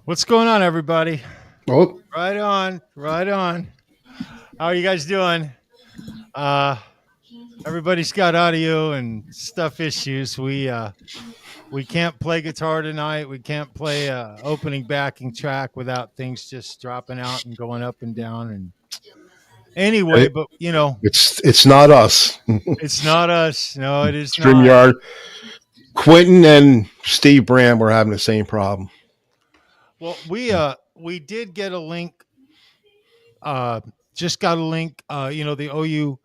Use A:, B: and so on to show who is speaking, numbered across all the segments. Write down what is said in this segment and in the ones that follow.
A: What's going on, everybody?
B: Oh,
A: Right on, right on. How are you guys doing? Uh, everybody's got audio and stuff issues. We can't play guitar tonight. We can't play opening backing track without things just dropping out and going up and down. And anyway,
B: it,
A: but
B: it's not us.
A: it's not us. No, it is not.
B: StreamYard. Quentin and Steve Brand were having the same problem.
A: Well, we did get a link. Uh, just got a link. The OU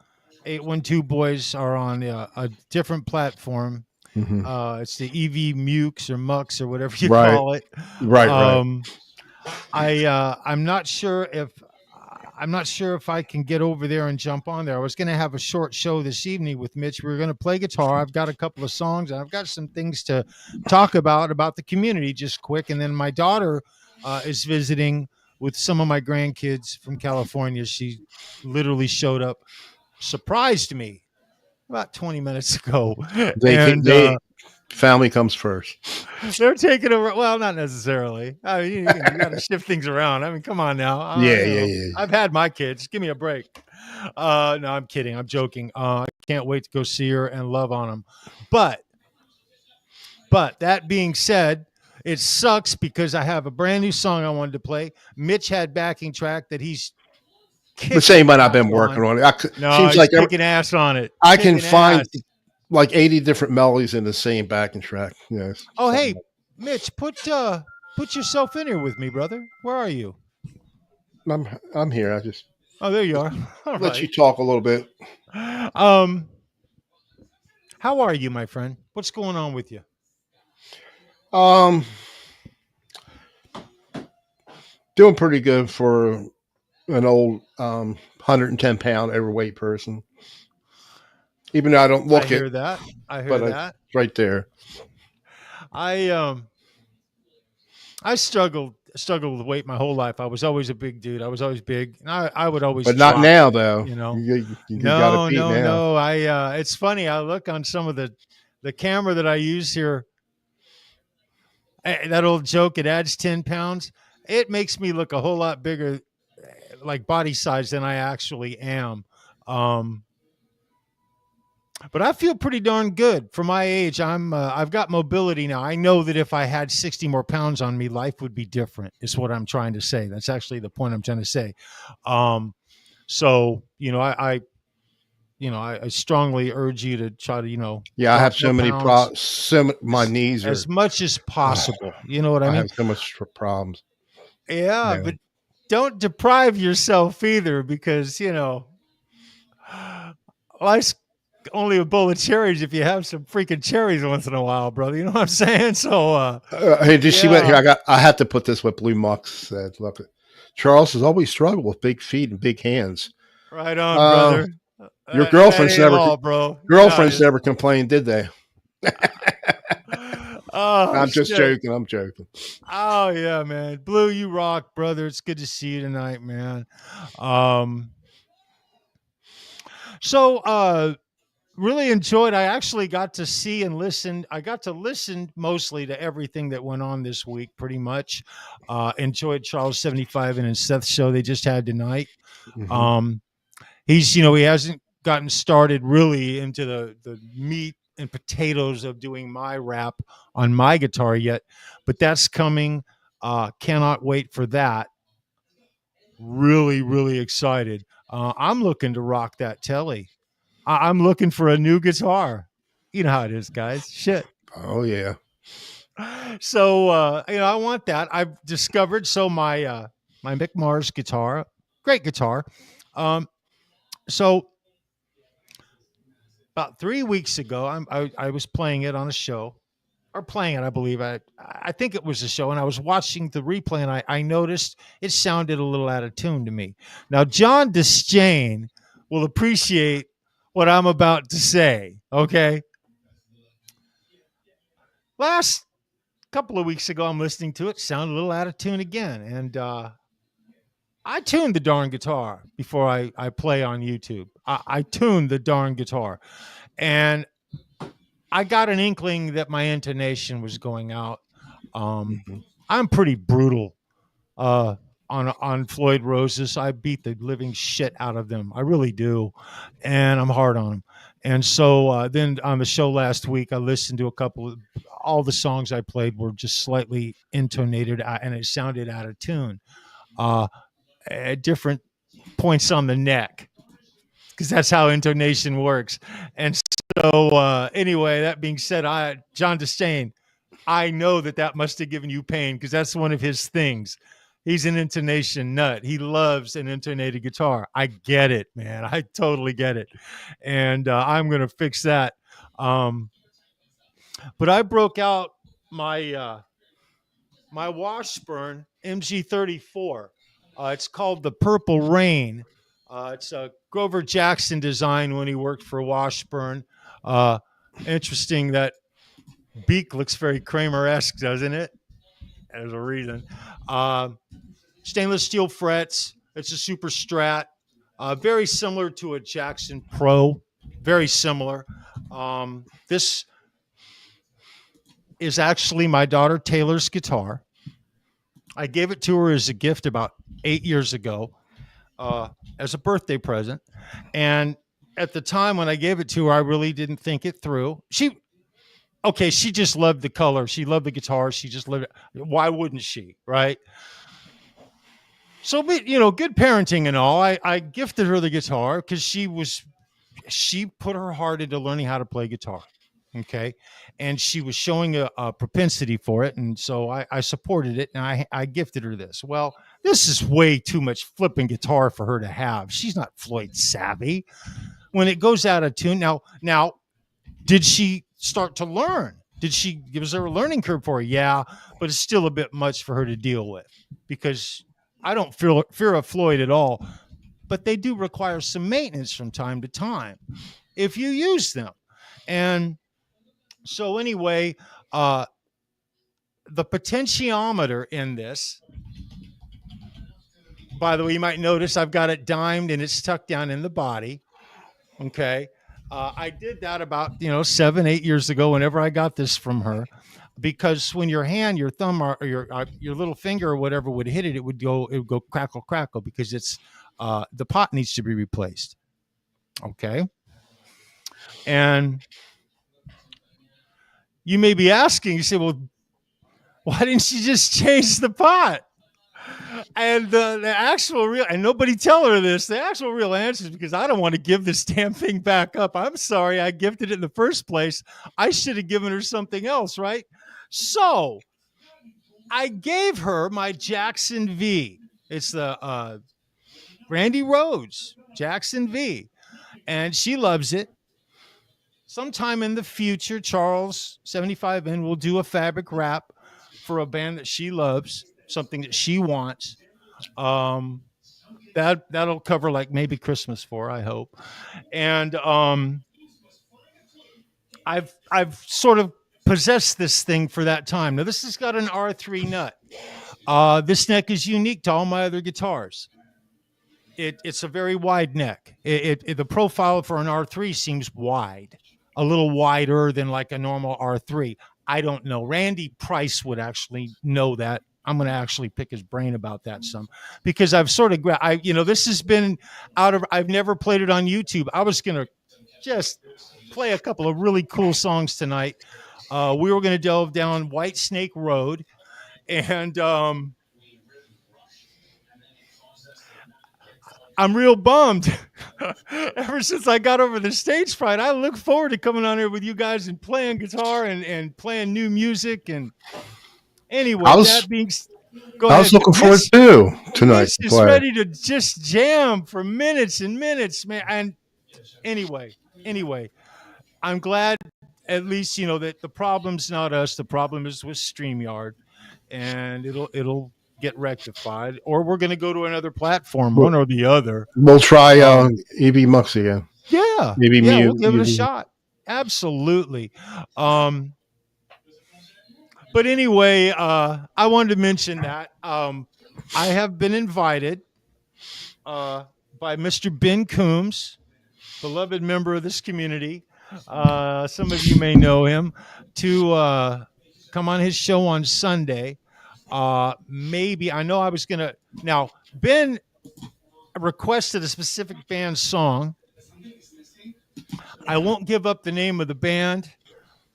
A: 812 boys are on a different platform.
B: Hmm.
A: It's the EV Mukes or Mux or whatever you
B: Right,
A: call it.
B: right.
A: Um, I'm not sure if I can get over there and jump on there. I was going to have a short show this evening with Mitch. We are going to play guitar. I've got a couple of songs and I've got some things to talk about the community just quick. And then my daughter is visiting with some of my grandkids from California. She literally showed up, surprised me about 20 minutes ago. And
B: They family comes first.
A: they're taking over. Well, not necessarily. I mean, you got to shift things around. I mean, come on now.
B: Yeah.
A: I've had my kids. Give me a break. No, I'm kidding. I'm joking. I can't wait to go see her and love on them. But that being said, it sucks because I have a brand new song I wanted to play. Mitch had backing track that he's
B: The
A: kicking
B: same one I've
A: ass
B: been working
A: on.
B: on.
A: No,
B: Seems
A: he's
B: like
A: kicking ass on it.
B: I can
A: Kicking
B: find
A: ass.
B: like 80 different melodies in the same backing track. Yes.
A: Oh, hey, Mitch, put yourself in here with me, brother. Where are you?
B: I'm here. I just
A: Oh, there you are. All
B: let you
A: right.
B: talk a little bit.
A: Um, how are you, my friend? What's going on with you?
B: Um, Doing pretty good for an old 110-pound overweight person. Even though I don't
A: I
B: look it,
A: hear that. I hear
B: but
A: that.
B: it's right there.
A: I I struggled with weight my whole life. I was always a big dude. I was always big. And I would always
B: But not
A: drop
B: now,
A: it,
B: though.
A: you know.
B: You got to
A: No,
B: beat
A: no,
B: now.
A: no. I it's funny. I look on some of the camera that I use here. That old joke, it adds 10 pounds. It makes me look a whole lot bigger, like body size, than I actually am. Um, but I feel pretty darn good for my age. I've got mobility now. I know that if I had 60 more pounds on me, life would be different. Is what I'm trying to say. That's actually the point I'm trying to say. Um, so I strongly urge you to try to
B: Yeah, I
A: drop
B: have
A: more
B: so many
A: pounds
B: problems. My knees are.
A: as much as possible. You know what I
B: I
A: mean?
B: have so much problems
A: Yeah,
B: now.
A: but don't deprive yourself either, because life's only a bowl of cherries if you have some freaking cherries once in a while, brother. You know what I'm saying? So,
B: Hey, did you see what here?
A: yeah,
B: I had to put this what Blue Mox said. Look, Charles has always struggled with big feet and big hands.
A: right on,
B: Uh,
A: brother.
B: your
A: That ain't all, bro. No,
B: girlfriends never complained, did they?
A: oh
B: I'm just
A: shit.
B: joking. I'm joking.
A: Oh yeah, man. Blue, you rock, brother. It's good to see you tonight, man. Um, so really enjoyed. I actually got to see and listen. I got to listen mostly to everything that went on this week, pretty much. Enjoyed Charles 75 and Seth's show they just had tonight.
B: Hmm.
A: Um, he hasn't gotten started really into the meat and potatoes of doing my rap on my guitar yet, but that's coming. Cannot wait for that. Really, really excited. I'm looking to rock that telly. I'm looking for a new guitar. You know how it is, guys. Shit.
B: Oh yeah.
A: So I want that. I've discovered my Mick Mars guitar, great guitar. Um, so about 3 weeks ago, I was playing it on a show, or playing it, I believe. I think it was a show, and I was watching the replay, and I noticed it sounded a little out of tune to me. Now, John Disdain will appreciate what I'm about to say. Okay, last couple of weeks ago, I'm listening to it, sounded a little out of tune again, and I tune the darn guitar before I play on YouTube. I tune the darn guitar. And I got an inkling that my intonation was going out. Um,
B: Mhm.
A: I'm pretty brutal uh, on Floyd Roses. I beat the living shit out of them. I really do, and I'm hard on them. And so then on the show last week, I listened to a couple of all the songs I played were just slightly intonated and it sounded out of tune uh, at different points on the neck because that's how intonation works. And so anyway, that being said, John Disdain, I know that that must have given you pain because that's one of his things. He's an intonation nut. He loves an intonated guitar. I get it, man. I totally get it, and I'm gonna fix that. Um, but I broke out my Washburn MG34. It's called the Purple Rain. It's a Grover Jackson design when he worked for Washburn. Uh, Interesting that beak looks very Kramer-esque, doesn't it? There's a reason. Uh, Stainless steel frets. It's a super strat. Very similar to a Jackson Pro. Very similar. This is actually my daughter Taylor's guitar. I gave it to her as a gift about 8 years ago as a birthday present. And at the time when I gave it to her, I really didn't think it through. She just loved the color. She loved the guitar. She just loved it. Why wouldn't she? Right. So, but, good parenting and all. I gifted her the guitar because she put her heart into learning how to play guitar. Okay. And she was showing a propensity for it. And so I supported it and I gifted her this. Well, this is way too much flipping guitar for her to have. She's not Floyd savvy. When it goes out of tune, now, did she start to learn? Was there a learning curve for her? Yeah, but it's still a bit much for her to deal with because I don't feel fear of Floyd at all, but they do require some maintenance from time to time if you use them. And so anyway, uh, the potentiometer in this, by the way, you might notice I've got it dimed and it's tucked down in the body. Okay. I did that about 7, 8 years ago. Whenever I got this from her, because when your hand, your thumb, or your little finger or whatever would hit it, it would go crackle crackle because it's the pot needs to be replaced. Okay, and you may be asking, you say, well, why didn't you just change the pot? And the actual real, and nobody tell her this, the actual real answer is because I don't want to give this damn thing back up. I'm sorry I gifted it in the first place. I should have given her something else, right? So I gave her my Jackson V. It's the Randy Rhoads Jackson V. And she loves it. Sometime in the future, Charles 75N will do a fabric wrap for a band that she loves, something that she wants. Um, that'll cover like maybe Christmas for, I hope. And I've sort of possessed this thing for that time. Now this has got an R3 nut. This neck is unique to all my other guitars. It's a very wide neck. The profile for an R3 seems wide, a little wider than like a normal R3. I don't know. Randy Price would actually know that. I'm going to actually pick his brain about that some because I've sort of, this has been I've never played it on YouTube. I was going to just play a couple of really cool songs tonight. We were going to delve down White Snake Road and, I'm real bummed. Ever since I got over the stage fright, I look forward to coming on here with you guys and playing guitar and playing new music. And
B: I
A: anyway,
B: was
A: go
B: I was
A: ahead.
B: looking forward to tonight
A: Mitch
B: to
A: is
B: play.
A: ready to just jam for minutes and minutes, man. And anyway, I'm glad at least that the problem's not us. The problem is with StreamYard, and it'll get rectified, or we're going to go to another platform,
B: We'll,
A: one or the other.
B: we'll try
A: Um,
B: EV Mux again.
A: Yeah,
B: Maybe
A: yeah, we'll
B: Mute
A: give it a
B: UV.
A: shot. Absolutely. Um, but anyway, I wanted to mention that I have been invited. by Mr. Ben Coombs, beloved member of this community. Some of you may know him, to come on his show on Sunday. Maybe I know I was gonna. Now Ben requested a specific band song. I won't give up the name of the band,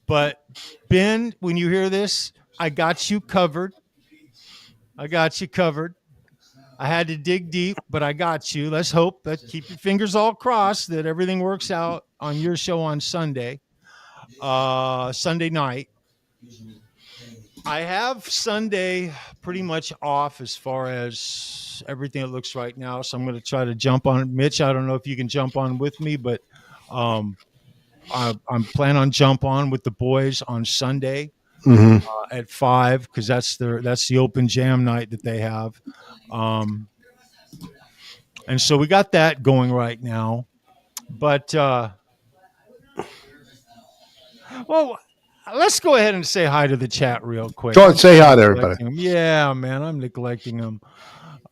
A: but Ben, when you hear this, I got you covered. I got you covered. I had to dig deep, but I got you. Let's hope that keep your fingers all crossed that everything works out on your show on Sunday, Sunday night. I have Sunday pretty much off as far as everything it looks right now. So I'm going to try to jump on. Mitch, I don't know if you can jump on with me, but um, I'm planning on jump on with the boys on Sunday
B: Mm-hmm.
A: at 5 because that's the open jam night that they have. And so we got that going right now. But well, let's go ahead and say hi to the chat real quick.
B: Go and say hi to everybody.
A: Them. Yeah, man, I'm neglecting them.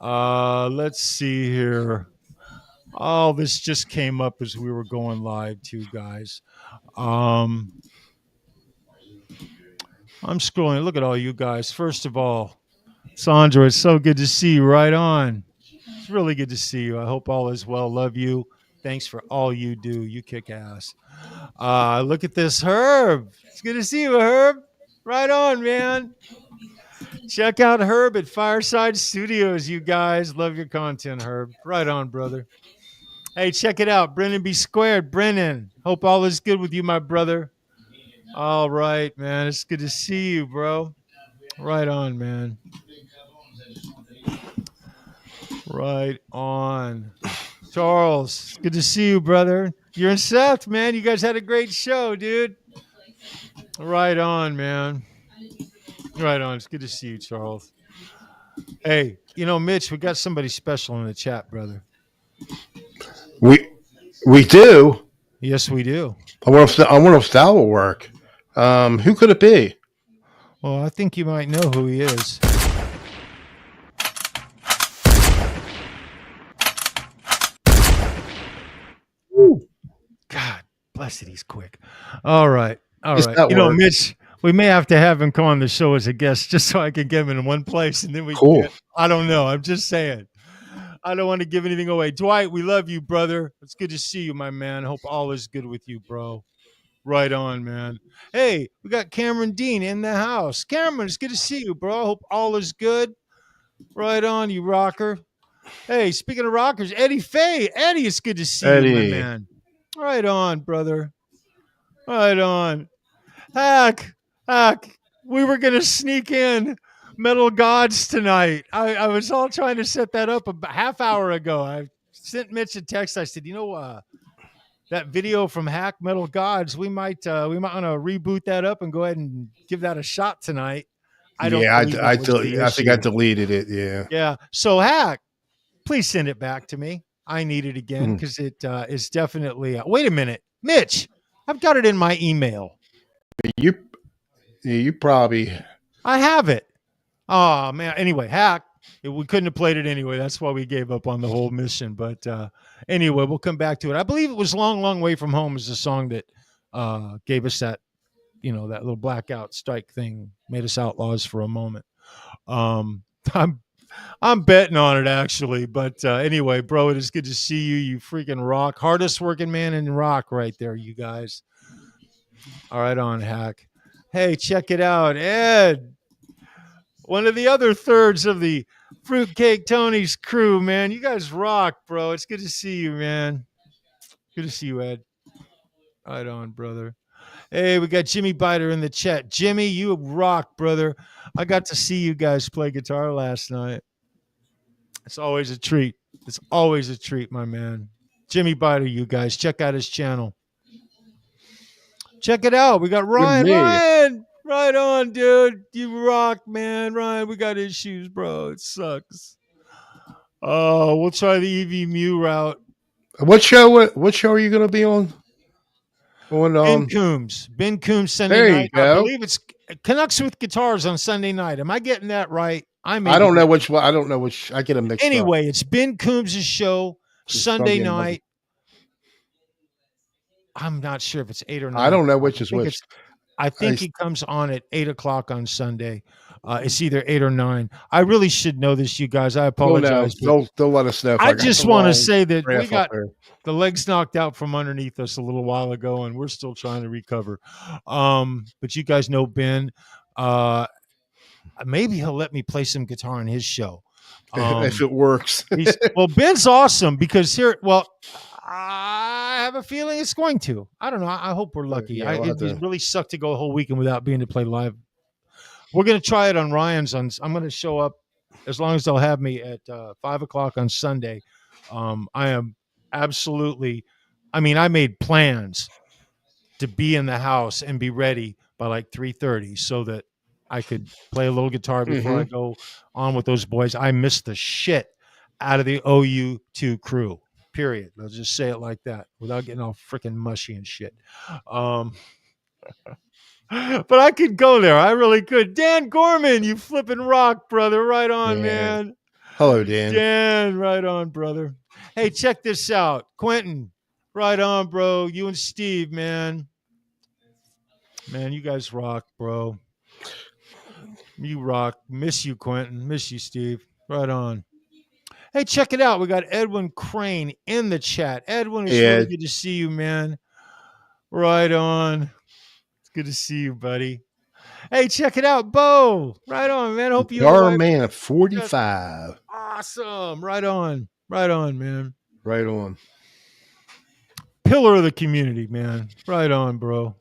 A: Let's see here. Oh, this just came up as we were going live too, guys. I'm scrolling. Look at all you guys. First of all, Sandra, it's so good to see you. Right on. It's really good to see you. I hope all is well. Love you. Thanks for all you do. You kick ass. Look at this, Herb. It's good to see you, Herb. Right on, man. Check out Herb at Fireside Studios, you guys. Love your content, Herb. Right on, brother. Hey, check it out. Brennan B. Squared. Brennan, hope all is good with you, my brother. All right, man. It's good to see you, bro. Right on, man. Right on. Charles, good to see you, brother. You're in Seth, man. You guys had a great show, dude. Right on, man. Right on. It's good to see you, Charles. Hey, Mitch, we got somebody special in the chat, brother.
B: We do.
A: Yes, we do.
B: I wonder if that will work. Who could it be?
A: Well, I think you might know who he is. God bless it, he's quick. All right. Mitch, we may have to have him come on the show as a guest just so I can get him in one place, and then we
B: cool.
A: I don't know. I'm just saying. I don't want to give anything away. Dwight, we love you, brother. It's good to see you, my man. Hope all is good with you, bro. Right on, man. Hey, we got Cameron Dean in the house. Cameron, it's good to see you, bro. Hope all is good. Right on, you rocker. Hey, speaking of rockers, Eddie Faye. Eddie, it's good to see you, my man. Right on, brother. Right on. Hack. We were going to sneak in Metal Gods tonight. I was all trying to set that up a half hour ago. I sent Mitch a text. I said, that video from Hack Metal Gods, we might want to reboot that up and go ahead and give that a shot tonight.
B: I think I deleted it. Yeah.
A: Yeah. So Hack, please send it back to me. I need it again because it is definitely. Wait a minute, Mitch. I've got it in my email.
B: You probably.
A: I have it. Oh man. Anyway, Hack. We couldn't have played it anyway. That's why we gave up on the whole mission. But anyway, we'll come back to it. I believe it was "Long, Long Way from Home" is the song that gave us that, that little blackout strike thing, made us outlaws for a moment. I'm betting on it actually. But anyway, bro, it is good to see you. You freaking rock. Hardest working man in rock right there, you guys. All right, on Hack. Hey, check it out, Ed. One of the other thirds of the Fruitcake Tony's crew, man. You guys rock, bro. It's good to see you, man. Good to see you, Ed. Right on, brother. Hey, we got Jimmy Biter in the chat. Jimmy, you rock, brother. I got to see you guys play guitar last night. It's always a treat. It's always a treat, my man. Jimmy Biter, you guys. Check out his channel. Check it out. We got Ryan. Ryan! Right on, dude. You rock, man. Ryan, we got issues, bro. It sucks. Oh, we'll try the EV Mew route.
B: What show are you going to be on?
A: Ben Coombs Sunday night. I believe it's Canucks with Guitars on Sunday night. Am I getting that right? I may
B: I
A: be.
B: don't know which one. I don't know which. I get them mixed up.
A: Anyway, it's Ben Coombs' show
B: It's
A: Sunday
B: Sunday and Monday.
A: night. I'm not sure if it's 8 or
B: I
A: 9
B: don't know
A: o'clock.
B: which is which.
A: I
B: I,
A: think he comes on at 8 o'clock on Sunday. It's either 8 or 9. I really should know this, you guys. I
B: they'll know.
A: apologize, but
B: They'll let us know if
A: I
B: I got the
A: just want to
B: wrong
A: say that we
B: graph up
A: got
B: there.
A: the legs knocked out from underneath us a little while ago, and we're still trying to recover. But you guys know Ben. Uh, Maybe he'll let me play some guitar on his show.
B: If it works.
A: Ben's awesome because here. Well, I have a feeling it's going to. I don't know. I hope we're lucky.
B: Yeah, we'll have
A: It
B: to.
A: really sucked to go a whole weekend without being to play live. We're gonna try it on Ryan's. I'm gonna show up as long as they'll have me at 5 o'clock on Sunday. I am absolutely. I mean, I made plans to be in the house and be ready by like 3:30 so that I could play a little guitar before I
B: Hmm.
A: go on with those boys. I missed the shit out of the OU2 crew. Period. I'll just say it like that without getting all freaking mushy and shit. Um, but I could go there. I really could. Dan Gorman, you flipping rock, brother. Right on,
B: Yeah.
A: man.
B: Hello, Dan.
A: Dan, right on, brother. Hey, check this out. Quentin, right on, bro. You and Steve, man. Man, you guys rock, bro. You rock. Miss you, Quentin. Miss you, Steve. Right on. Hey, check it out. We got Edwin Crane in the chat. Edwin, it's
B: Yeah.
A: really good to see you, man. Right on. It's good to see you, buddy. Hey, check it out, Bo. Right on, man. Hope you and the
B: Our
A: wife.
B: man at 45.
A: Awesome. Right on. Right on, man.
B: Right on.
A: Pillar of the community, man. Right on, bro.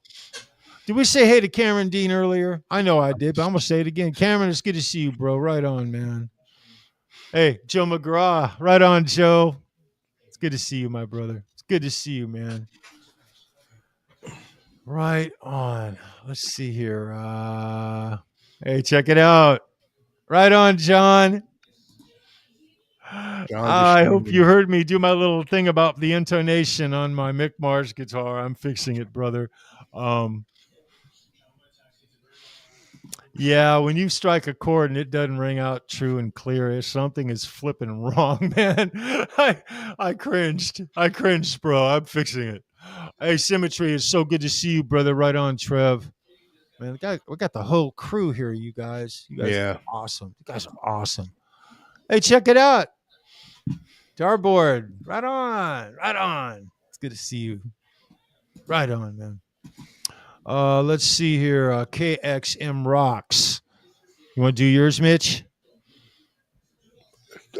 A: Did we say hey to Cameron Dean earlier? I know I did, but I'm going to say it again. Cameron, it's good to see you, bro. Right on, man. Hey, Joe McGraw. Right on, Joe. It's good to see you, my brother. It's good to see you, man. Right on. Let's see here. Hey, check it out. Right on, John. I hope you heard me do my little thing about the intonation on my Mick Mars guitar. I'm fixing it, brother. Yeah, when you strike a chord and it doesn't ring out true and clear, something is flipping wrong, man. I cringed. I cringed, bro. I'm fixing it. Hey, Symmetry, it's so good to see you, brother. Right on, Trev. Man, we got the whole crew here, you guys. You guys are awesome. You guys are awesome. Hey, check it out. Darboard. Right on. Right on. It's good to see you. Right on, man. Let's see here. KXM Rocks. You want to do yours, Mitch?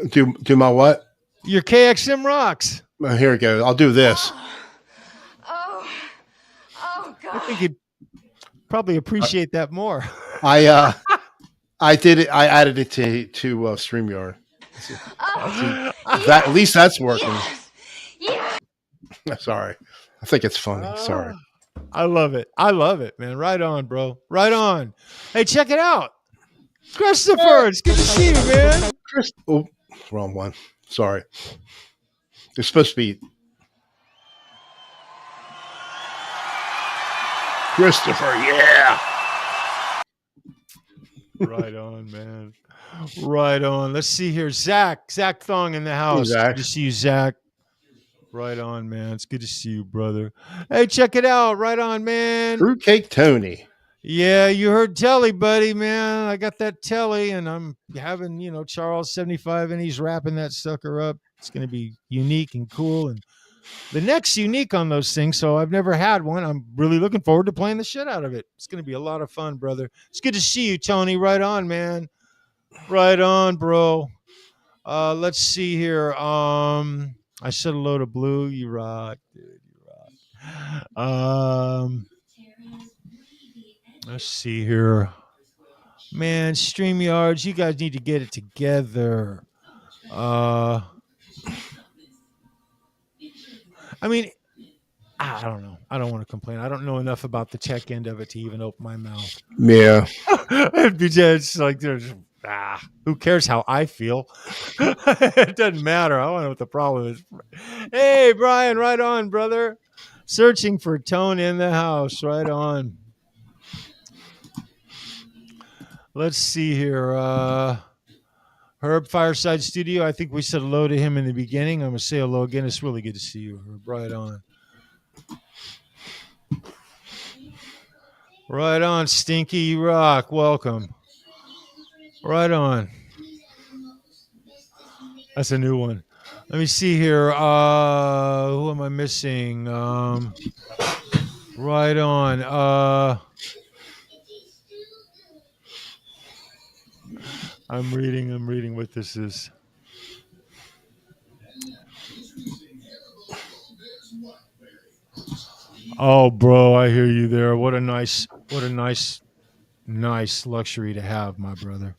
B: Do my what?
A: Your KXM Rocks.
B: Here we go. I'll do this.
C: Oh God.
A: I think you'd probably appreciate that more.
B: I did it. I added it to StreamYard. That at least that's working.
C: Yes.
B: Sorry, I think it's funny. Sorry.
A: I love it. I love it, man. Right on, bro. Right on. Hey, check it out. Christopher, it's good to see you, man.
B: Oh, wrong one. Sorry. It's supposed to be Christopher. Yeah.
A: Right on, man. Right on. Let's see here. Zach Thong in the house.
B: Hey, Zach.
A: Good to see you, Zach. Right on, man. It's good to see you, brother. Hey, check it out. Right on, man.
B: Fruitcake Tony.
A: Yeah, you heard Telly, buddy, man. I got that Telly, and I'm having, Charles 75, and he's wrapping that sucker up. It's going to be unique and cool. And the neck's unique on those things, so I've never had one. I'm really looking forward to playing the shit out of it. It's going to be a lot of fun, brother. It's good to see you, Tony. Right on, man. Right on, bro. Let's see here. I said hello to Blue. You rock, dude. You rock. Let's see here. Man, StreamYards, you guys need to get it together. I mean, I don't know. I don't want to complain. I don't know enough about the tech end of it to even open my mouth.
B: Yeah.
A: It'd be just like there's who cares how I feel? It doesn't matter. I don't know what the problem is. Hey, Brian, right on, brother. Searching for Tone in the house. Right on. Let's see here. Herb Fireside Studio. I think we said hello to him in the beginning. I'm gonna say hello again. It's really good to see you, Herb. Right on. Right on, Stinky Rock. Welcome. Right on. That's a new one. Let me see here. Who am I missing? Right on. I'm reading what this is. Oh, bro, I hear you there. What a nice luxury to have, my brother.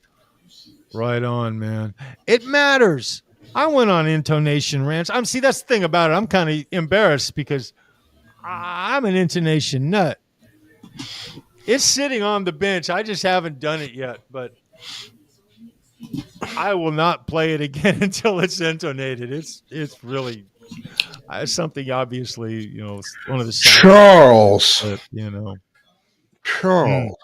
A: Right on, man. It matters. I went on intonation rants. See, that's the thing about it. I'm kind of embarrassed because I'm an intonation nut. It's sitting on the bench. I just haven't done it yet, but I will not play it again until it's intonated. It's really something. Obviously, it's one of the
B: Charles.
A: but,
B: Charles.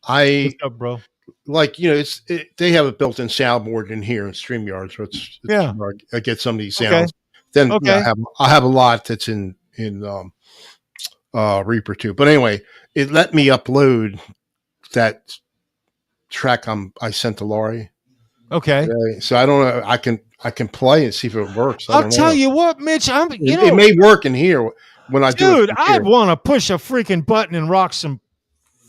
A: What's up, bro?
B: They have a built-in soundboard in here in StreamYard, so it's
A: Yeah.
B: where I get some of these sounds.
A: Okay.
B: Then
A: Okay.
B: I have a lot that's in Reaper too. But anyway, it let me upload that track I sent to Laurie.
A: Okay.
B: So I don't know. I can play and see if it works.
A: I'll tell you what, Mitch.
B: It may work in here when I do it.
A: Dude, I want to push a freaking button and rock some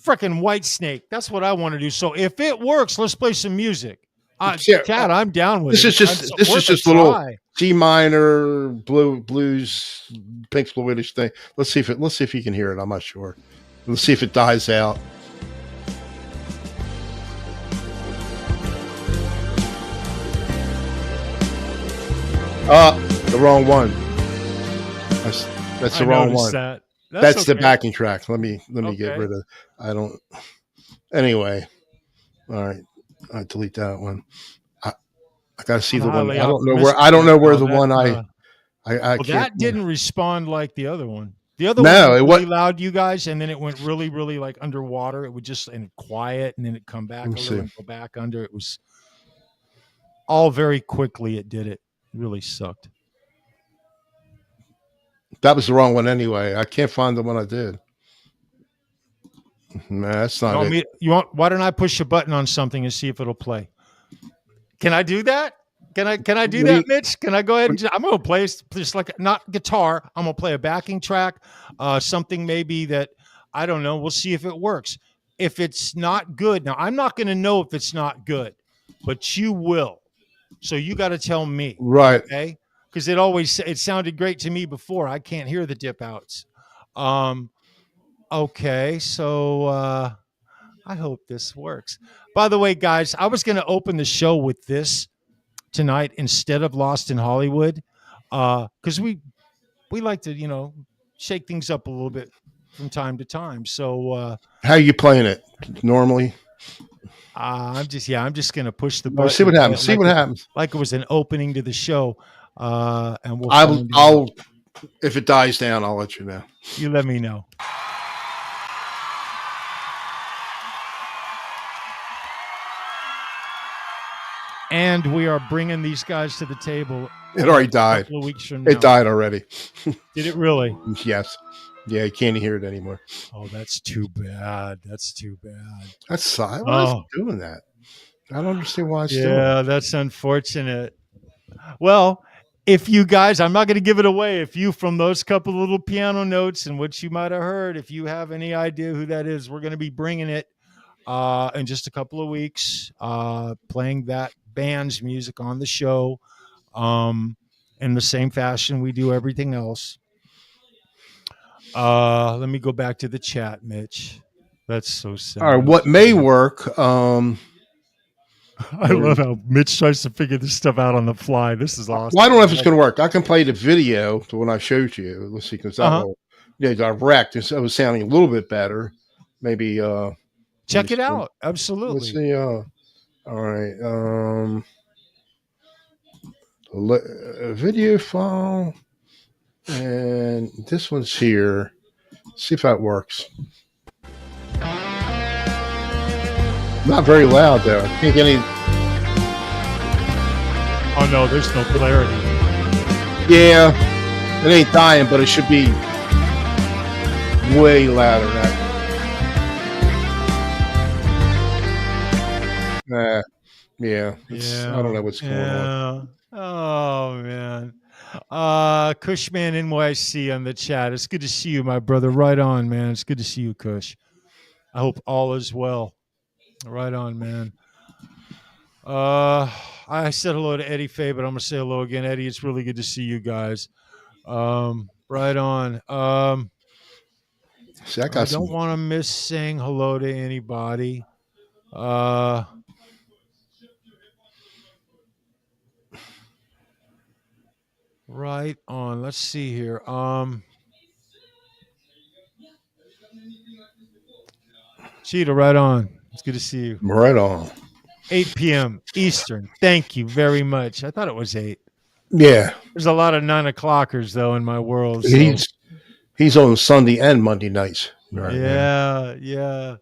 A: freaking White Snake. That's what I want to do. So if it works, let's play some music. Chad, I'm down with
B: this
A: it.
B: This is just little G minor blues, Pink Floydish thing. Let's see if you can hear it. I'm not sure. Let's see if it dies out. The wrong one. That's the wrong one. That's okay. The backing track. Let me get rid of. I don't. Anyway, all right. I delete that one. I got to see the one. I don't know where the one I can't.
A: That didn't respond like the other one. The other one was really loud, you guys, and then it went really, really like underwater. It would just quiet, and then it come back a little and go back under. It was all very quickly. It did it. It really sucked.
B: That was the wrong one anyway. I can't find the one I did. Nah, that's not it.
A: Why don't I push a button on something and see if it'll play? Can I do that? Can I do that, Mitch? Can I go ahead and I'm going to play just like not guitar. I'm going to play a backing track, something maybe that I don't know. We'll see if it works. If it's not good, now I'm not going to know if it's not good, but you will. So you got to tell me,
B: right?
A: Okay, because it sounded great to me before. I can't hear the dip outs. Okay, so I hope this works. By the way, guys, I was going to open the show with this tonight instead of Lost in Hollywood, because we like to shake things up a little bit from time to time. So
B: how are you playing it normally?
A: I'm just going to push the button.
B: See what happens.
A: Like it was an opening to the show, and
B: I'll if it dies down, I'll let you know.
A: You let me know. And we are bringing these guys to the table.
B: It already died.
A: A couple of weeks from now.
B: It died already.
A: Did it really?
B: Yes. Yeah, you can't hear it anymore.
A: Oh, that's too bad.
B: That's silent. Why is it doing that? I don't understand why it's doing that.
A: Yeah, that's unfortunate. Well, if you guys, I'm not going to give it away. If you, from those couple little piano notes and what you might have heard, if you have any idea who that is, we're going to be bringing it in just a couple of weeks, playing that band's music on the show in the same fashion we do everything else. Let me go back to the chat, Mitch. That's so sad.
B: All right, what may work.
A: I love how Mitch tries to figure this stuff out on the fly. This is awesome.
B: Well, I don't know if it's going to work. I can play the video to when I showed you. Let's see, because direct. It was sounding a little bit better. Maybe
A: check it out. Absolutely.
B: Let's see. All right. A video file, and this one's here. See if that works. Not very loud though. I can't get any.
A: Oh no, there's no clarity.
B: Yeah, it ain't dying, but it should be way louder. Yeah, I don't know what's going on.
A: Oh man. Cushman NYC on the chat. It's good to see you, my brother. Right on, man. It's good to see you, Cush. I hope all is well. Right on, man. I said hello to Eddie Faye, but I'm gonna say hello again. Eddie, it's really good to see you guys. Right on.
B: See, I
A: don't want to miss saying hello to anybody. Right on. Let's see here. Cheetah, right on. It's good to see you.
B: Right on.
A: 8 p.m. Eastern. Thank you very much. I thought it was 8.
B: Yeah.
A: There's a lot of 9 o'clockers though in my world.
B: So. He's on Sunday and Monday nights.
A: Right, yeah.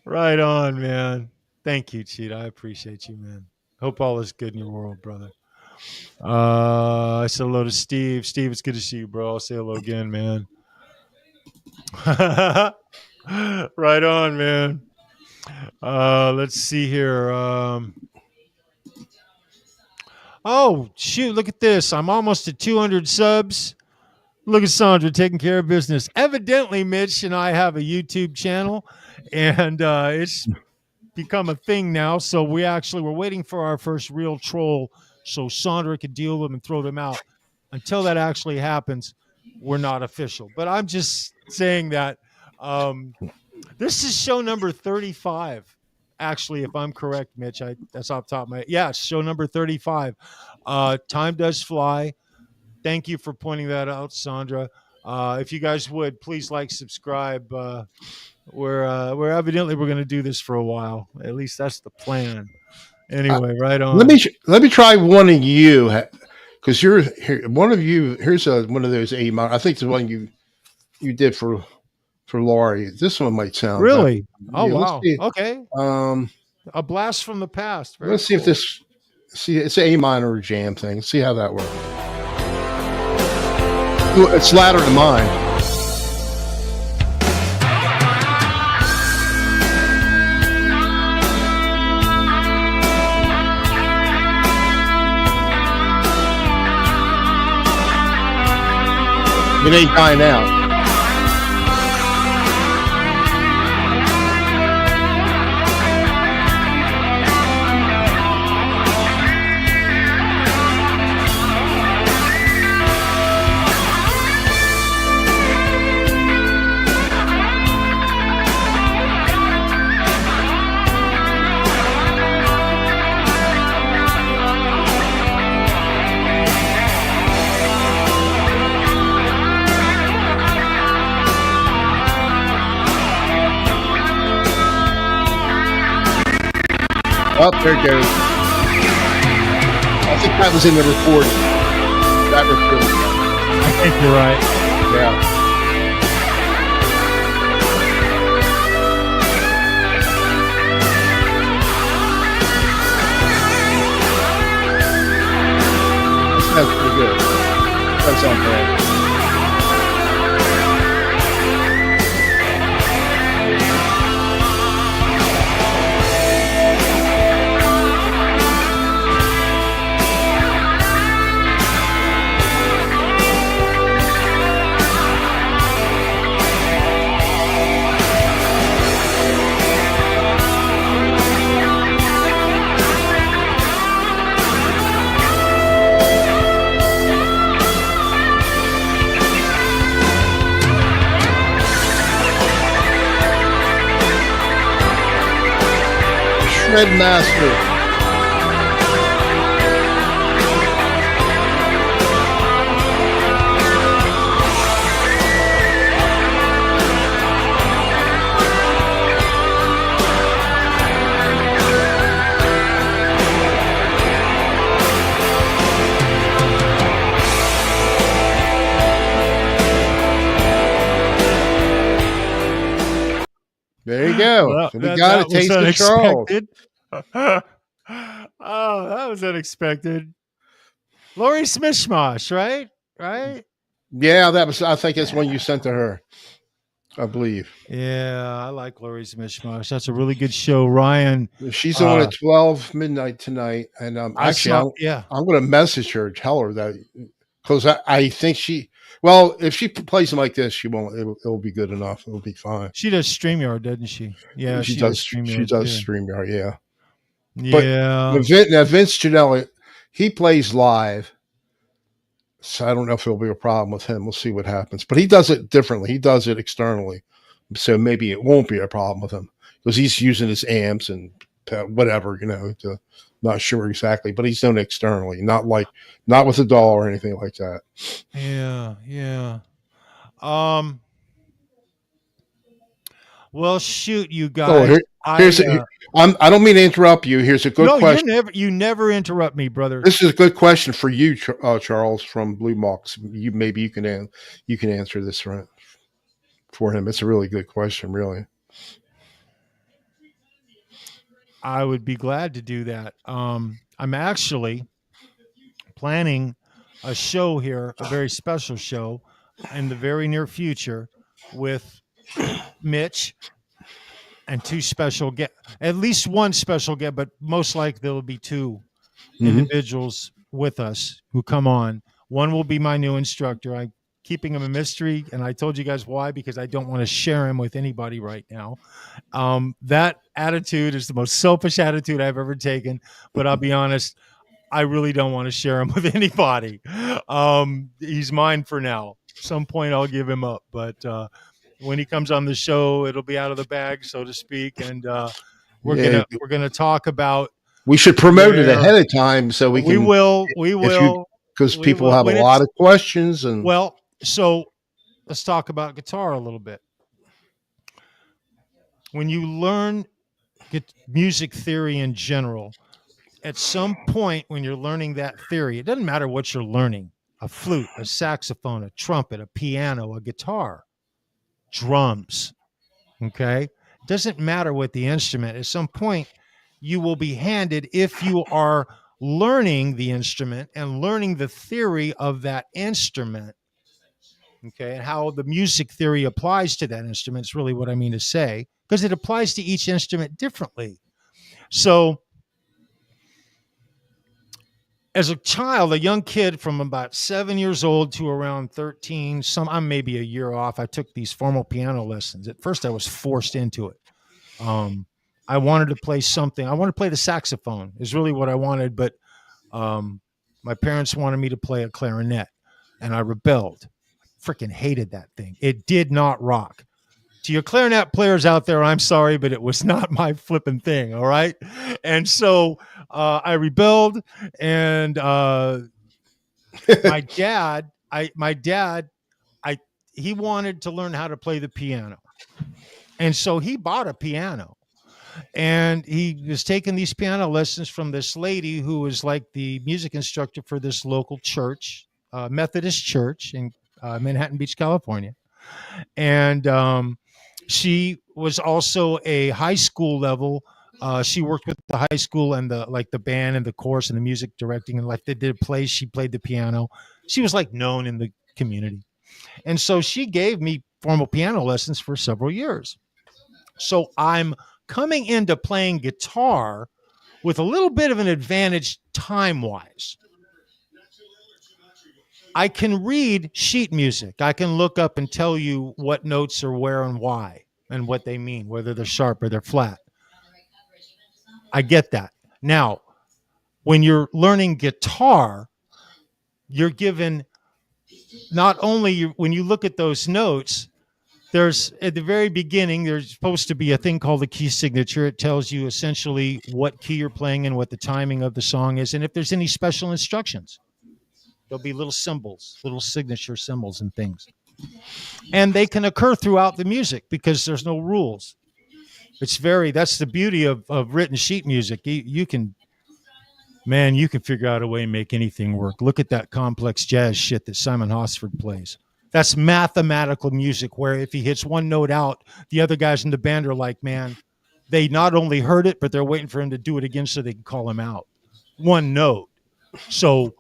A: Right on, man. Thank you, Cheetah. I appreciate you, man. Hope all is good in your world, brother. I said hello to Steve. Steve, it's good to see you, bro. I'll say hello again, man. Right on, man. Let's see here. Oh, shoot, look at this. I'm almost at 200 subs. Look at Sandra taking care of business. Evidently, Mitch and I have a YouTube channel, and it's become a thing now. So we're waiting for our first real troll so Sandra could deal with them and throw them out. Until that actually happens, we're not official. But I'm just saying that this is show number 35. Actually, if I'm correct, Mitch, that's off the top of my head. Yeah, show number 35. Time does fly. Thank you for pointing that out, Sandra. If you guys would, please subscribe. We're evidently we're going to do this for a while. At least that's the plan. Anyway, right on.
B: Let me try one of you, because you're here. One of you. Here's one of those A minor. I think the one you did for Laurie. This one might sound
A: really.
B: Better.
A: Oh wow. Okay. A blast from the past. Very
B: let's see if this. See, it's an A minor jam thing. See how that works. It's louder than mine. It ain't dying out. Oh, there it goes. I think that was in the recording. That recording.
A: I think you're right.
B: Yeah. That's pretty good. That's on brand. Shred Master. There you go.
A: Well,
B: so we got a taste of Charles.
A: Oh, that was unexpected. Lori Smishmosh, right? Right?
B: Yeah, that was. I think it's one you sent to her. I believe
A: Yeah, I like Lori's Mishmash. That's a really good show. Ryan,
B: she's on
A: uh,
B: at 12 midnight tonight, and
A: I
B: actually,
A: saw, yeah,
B: I'm going to message her, tell her that because I think she. Well, if she plays them like this, she won't. It'll be good enough. It'll be fine.
A: she does StreamYard, doesn't she? Yeah,
B: She
A: she does
B: does. She
A: StreamYard
B: does
A: too.
B: StreamYard, yeah. But
A: Yeah,
B: Now Vince Giannelli, he plays live, so I don't know if it'll be a problem with him. We'll see what happens. But he does it differently. He does it externally, so maybe it won't be a problem with him because he's using his amps and whatever, not sure exactly, but he's doing it externally, not with a doll or anything like that.
A: yeah, yeah. Um, well, shoot, you
B: Oh,
A: guys.
B: here's I don't mean to interrupt you. Here's a good
A: No,
B: question.
A: you never interrupt me, brother.
B: This is a good question for you, Charles from Blue Mox. Maybe you can answer this for him. It's a really good question, really.
A: I would be glad to do that. I'm actually planning a show here, a very special show in the very near future with Mitch and two special guests, at least one special guest, but most likely there will be two individuals with us who come on. One will be my new instructor. I'm keeping him a mystery, and I told you guys why, because I don't want to share him with anybody right now. That attitude is the most selfish attitude I've ever taken, but I'll be honest, I really don't want to share him with anybody. He's mine for now. Some point I'll give him up, but when he comes on the show, it'll be out of the bag, so to speak, and
B: Yeah,
A: we're gonna talk about
B: we should promote it ahead of time so we can.
A: We
B: If you
A: will,
B: because
A: we
B: people
A: will
B: have a
A: when
B: lot
A: it's
B: of questions and
A: well. So let's talk about guitar a little bit. When you learn music theory in general, at some point when you're learning that theory, it doesn't matter what you're learning: a flute, a saxophone, a trumpet, a piano, a guitar, drums. Okay. It doesn't matter what the instrument. At some point, you will be handed, if you are learning the instrument and learning the theory of that instrument, okay, and how the music theory applies to that instrument is really what I mean to say, because it applies to each instrument differently. So, as a child, a young kid from about 7 years old to around 13, I'm maybe a year off, I took these formal piano lessons. At first, I was forced into it. I wanted to play something. I wanted to play the saxophone is really what I wanted, but my parents wanted me to play a clarinet, and I rebelled. Freaking hated that thing. It did not rock. To your clarinet players out there, I'm sorry, but it was not my flipping thing. All right. And so I rebelled, and my dad, he wanted to learn how to play the piano. And so he bought a piano, and he was taking these piano lessons from this lady who was like the music instructor for this local church, Methodist church in Manhattan Beach, California. And she was also a high school level. She worked with the high school and the band and the chorus and the music directing, and like they did plays. She played the piano. She was like known in the community, and so she gave me formal piano lessons for several years. So I'm coming into playing guitar with a little bit of an advantage time wise. I can read sheet music. I can look up and tell you what notes are where and why and what they mean, whether they're sharp or they're flat. I get that. Now, when you're learning guitar, you're given not only when you look at those notes, there's at the very beginning, there's supposed to be a thing called the key signature. It tells you essentially what key you're playing and what the timing of the song is, and if there's any special instructions. There'll be little symbols, little signature symbols and things. And they can occur throughout the music because there's no rules. That's the beauty of written sheet music. You can figure out a way and make anything work. Look at that complex jazz shit that Simon Hosford plays. That's mathematical music where if he hits one note out, the other guys in the band are like, man, they not only heard it, but they're waiting for him to do it again so they can call him out. One note. So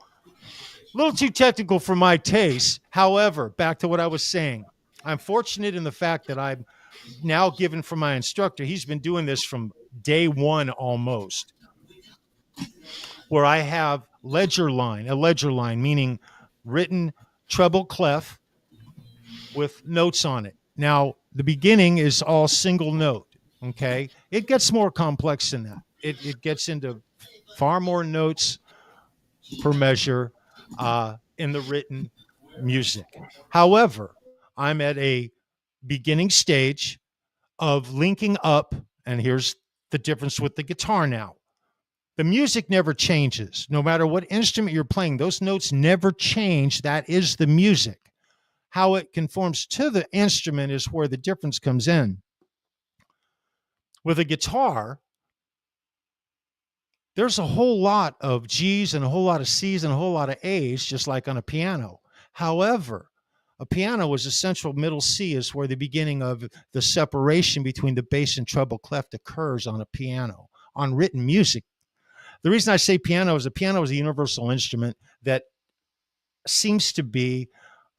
A: A little too technical for my taste. However, back to what I was saying, I'm fortunate in the fact that I'm now given from my instructor. He's been doing this from day one almost, where I have a ledger line, meaning written treble clef with notes on it. Now, the beginning is all single note. Okay. It gets more complex than that. It gets into far more notes per measure in the written music. However, I'm at a beginning stage of linking up, and here's the difference with the guitar now. The music never changes. No matter what instrument you're playing, those notes never change. That is the music. How it conforms to the instrument is where the difference comes in. With a guitar, there's a whole lot of G's and a whole lot of C's and a whole lot of A's, just like on a piano. However, a piano is a central middle C is where the beginning of the separation between the bass and treble clef occurs on a piano. On written music, the reason I say piano is a universal instrument that seems to be,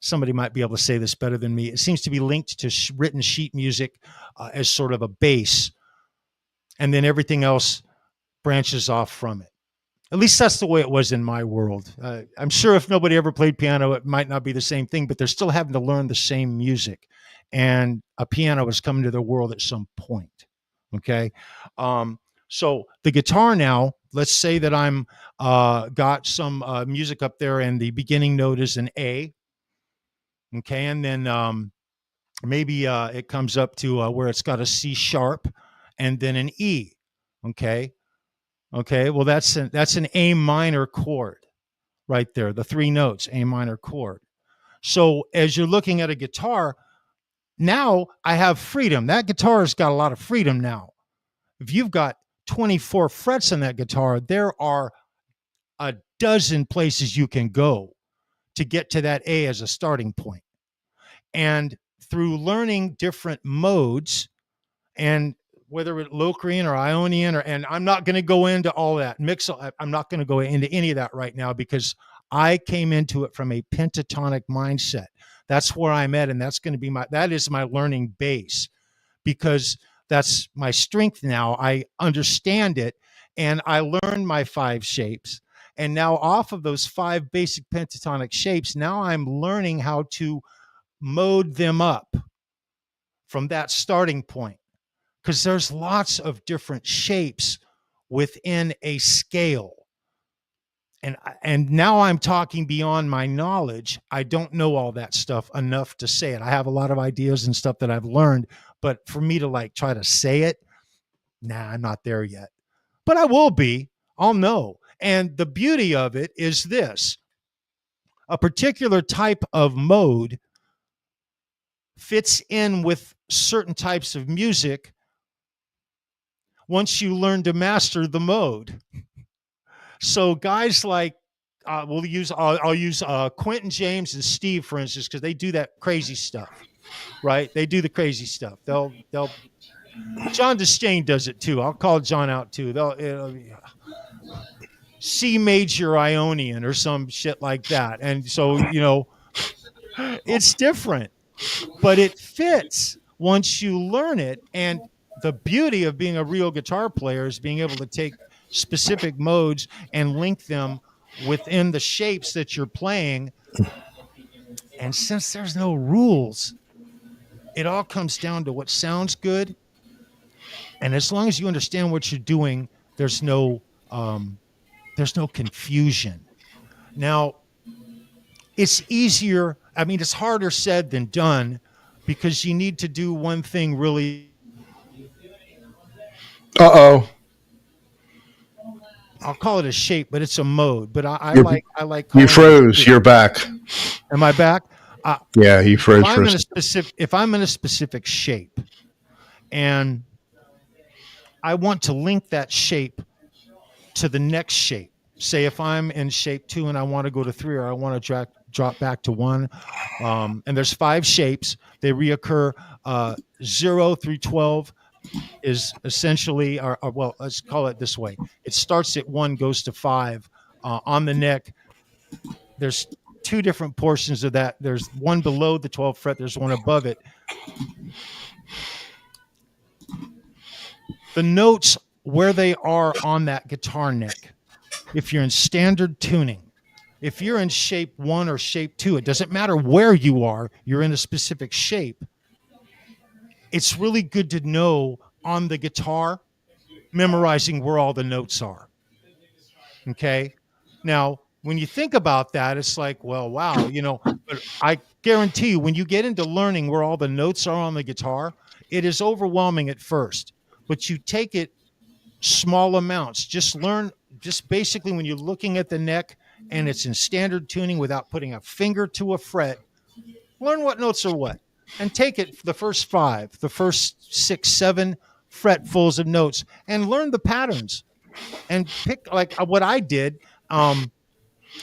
A: somebody might be able to say this better than me, it seems to be linked to written sheet music as sort of a base, and then everything else branches off from it. At least that's the way it was in my world. I'm sure if nobody ever played piano, it might not be the same thing, but they're still having to learn the same music. And a piano is coming to their world at some point. Okay. So the guitar now, let's say that I'm got some music up there and the beginning note is an A. Okay. And then maybe it comes up to where it's got a C sharp and then an E. Okay. Okay, well that's an A minor chord right there. The three notes, A minor chord. So as you're looking at a guitar, now I have freedom. That guitar has got a lot of freedom now. If you've got 24 frets on that guitar, there are a dozen places you can go to get to that A as a starting point. And through learning different modes, and whether it's Locrian or Ionian, and I'm not going to go into all that I'm not going to go into any of that right now because I came into it from a pentatonic mindset. That's where I'm at, and that is my learning base because that's my strength now. I understand it, and I learned my 5 shapes. And now off of those 5 basic pentatonic shapes, now I'm learning how to mode them up from that starting point, because there's lots of different shapes within a scale. And now I'm talking beyond my knowledge. I don't know all that stuff enough to say it. I have a lot of ideas and stuff that I've learned, but for me to like try to say it, nah, I'm not there yet. But I will be. I'll know. And the beauty of it is this: a particular type of mode fits in with certain types of music once you learn to master the mode. So guys like I'll use Quentin James and Steve, for instance, because they do that crazy stuff, right? They do the crazy stuff. They'll John Disdain does it too. I'll call John out too. It'll C major Ionian or some shit like that. And so, it's different, but it fits once you learn it. And the beauty of being a real guitar player is being able to take specific modes and link them within the shapes that you're playing. And since there's no rules, it all comes down to what sounds good. And as long as you understand what you're doing, there's no confusion. Now, it's easier. I mean, it's harder said than done because you need to do one thing really.
B: Uh-oh.
A: I'll call it a shape, but it's a mode. But I like
B: you froze. You're back.
A: Am I back?
B: Yeah, you froze.
A: If I'm in a specific shape, and I want to link that shape to the next shape. Say if I'm in shape 2 and I want to go to 3, or I want to drop back to 1, and there's 5 shapes. They reoccur 0 through 12. Is essentially, or well, let's call it this way. It starts at 1, goes to 5 on the neck. there's two different portions of that. There's one below the 12th fret. There's one above it. The notes where they are on that guitar neck. If you're in standard tuning, if you're in shape 1 or shape 2, it doesn't matter where you are, you're in a specific shape. It's really good to know on the guitar, memorizing where all the notes are. Okay. Now, when you think about that, it's like, well, wow, but I guarantee you, when you get into learning where all the notes are on the guitar, it is overwhelming at first, but you take it small amounts. Just basically when you're looking at the neck and it's in standard tuning without putting a finger to a fret, learn what notes are what and take it for the first 5, the first 6, 7 fretfuls of notes and learn the patterns and pick like what I did.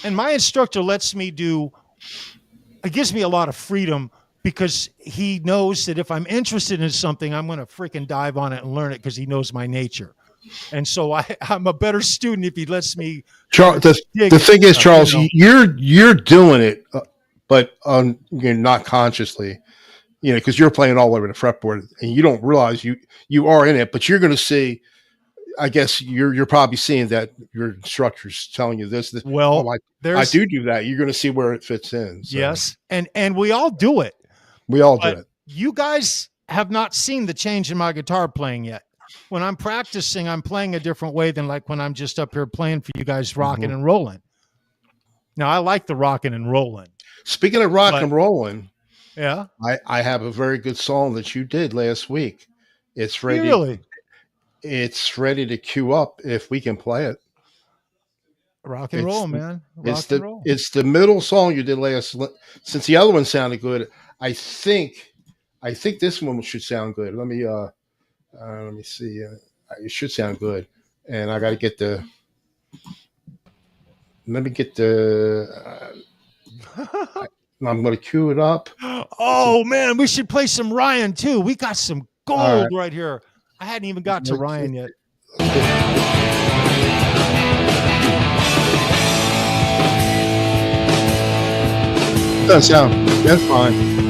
A: And my instructor lets me it gives me a lot of freedom because he knows that if I'm interested in something, I'm going to freaking dive on it and learn it because he knows my nature. And so I'm a better student if he lets me.
B: Charles, the thing is, Charles, you're doing it, but you're not consciously, because you're playing all over the fretboard and you don't realize you are in it. But you're going to see. I guess you're probably seeing that your instructor's telling you this.
A: Well,
B: I do that. You're going to see where it fits in. So.
A: Yes, and we all do it.
B: We all do it.
A: You guys have not seen the change in my guitar playing yet. When I'm practicing, I'm playing a different way than like when I'm just up here playing for you guys, rocking and rolling. Now, I like the rocking and rolling.
B: Speaking of rock and rolling,
A: yeah,
B: I have a very good song that you did last week. It's ready.
A: Really?
B: It's ready to queue up if we can play it.
A: Rock and roll, man.
B: It's the middle song you did last. Since the other one sounded good, I think this one should sound good. Let me see. It should sound good, and I got to get the. Let me get the. I'm going to cue it up.
A: Oh man, we should play some Ryan too. We got some gold right here. I hadn't even got to Ryan yet.
B: Doesn't sound. That's fine.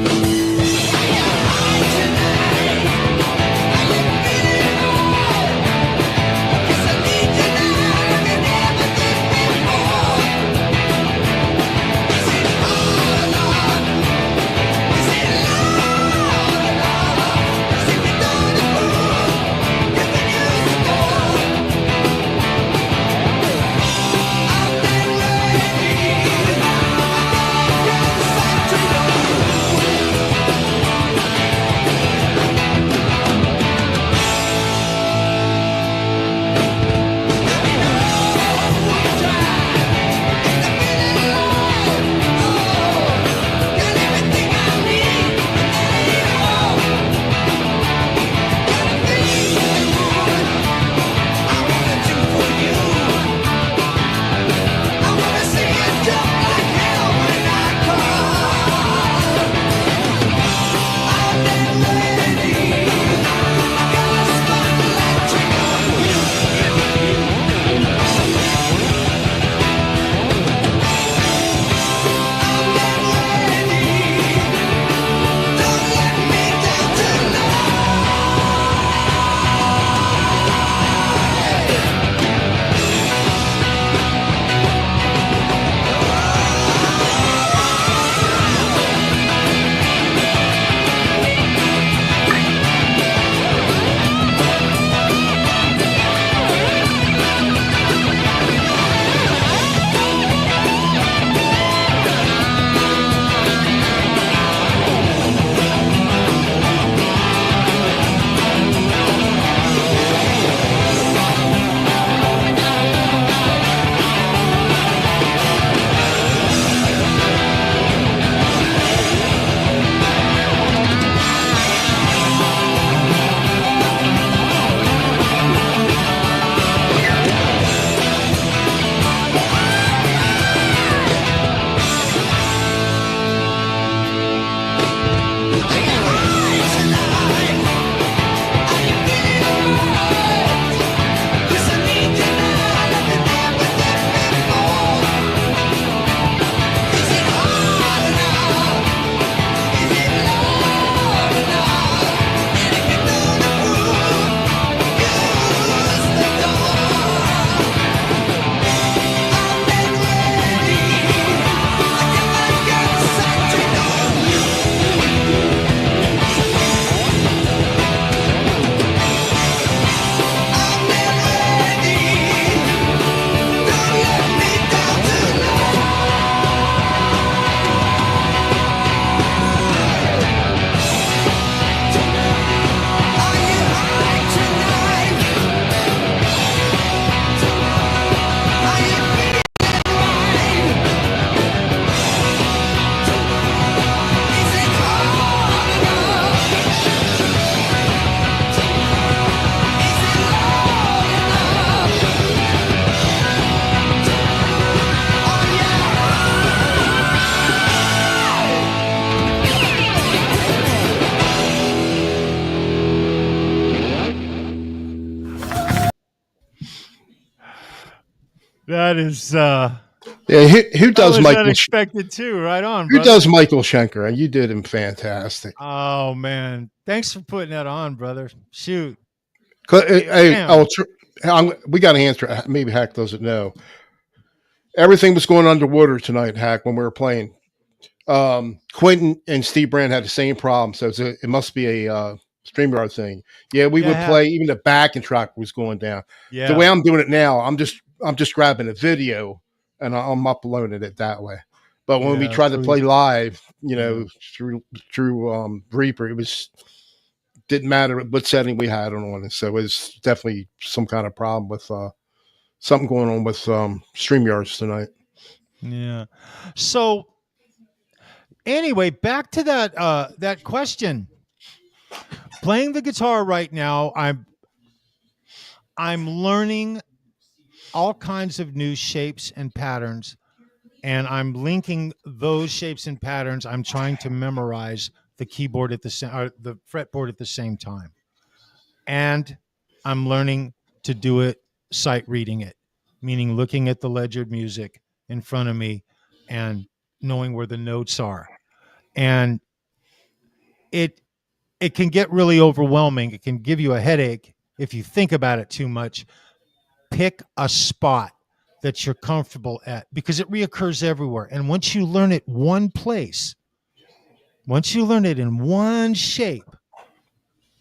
A: That is
B: Yeah, who
A: that
B: does
A: was
B: Michael?
A: unexpected too. Right on,
B: Who
A: brother.
B: does Michael Schenker? And you did him fantastic.
A: Oh man, thanks for putting that on, brother. Shoot,
B: Hey,
A: damn.
B: we got to answer. Maybe Hack doesn't know. Everything was going underwater tonight, Hack, when we were playing. Quentin and Steve Brand had the same problem, so it must be a StreamYard thing. Yeah, we would
A: Yeah,
B: play. Even the backing track was going down. The
A: yeah,
B: way I'm doing it now, I'm just grabbing a video and I'm uploading it that way. But when we
A: yeah.
B: tried to
A: So
B: play
A: he's
B: live,
A: yeah,
B: through Reaper, it was didn't matter what setting we had on it. So it was definitely some kind of problem with something going on with StreamYards tonight.
A: yeah. So anyway, back to that question. Playing the guitar right now, I'm learning all kinds of new shapes and patterns, and I'm linking those shapes and patterns. I'm trying to memorize the keyboard at the fretboard at the same time, and I'm learning to do it sight reading it, meaning looking at the ledgered music in front of me and knowing where the notes are. And it it can get really overwhelming. It can give you a headache if you think about it too much. Pick a spot that you're comfortable at because it reoccurs everywhere. And once you learn it one place, once you learn it in one shape,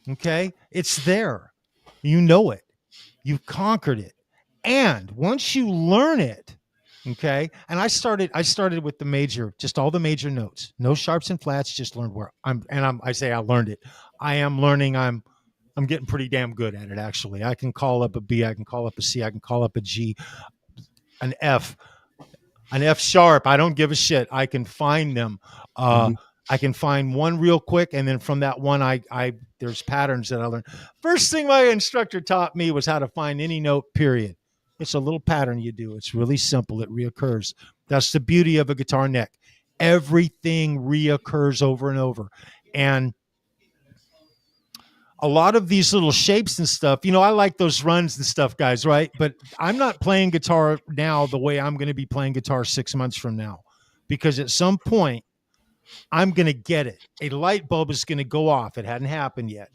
A: okay, it's there. You know it. You've conquered it. And once you learn it, okay, and I started with the major, just all the major notes, no sharps and flats, just learned where I say I learned it. I am learning, I'm getting pretty damn good at it actually. I can call up a B, I can call up a C, I can call up a G, an F, an F sharp. I don't give a shit. I can find them.
B: Mm-hmm.
A: I can find one real quick, and then from that one, I there's patterns that I learned. First thing my instructor taught me was how to find any note. Period. It's a little pattern you do. It's really simple. It reoccurs. That's the beauty of a guitar neck. Everything reoccurs over and over, and a lot of these little shapes and stuff, I like those runs and stuff, guys, right? But I'm not playing guitar now the way I'm going to be playing guitar 6 months from now, because at some point I'm going to get it. A light bulb is going to go off. It hadn't happened yet.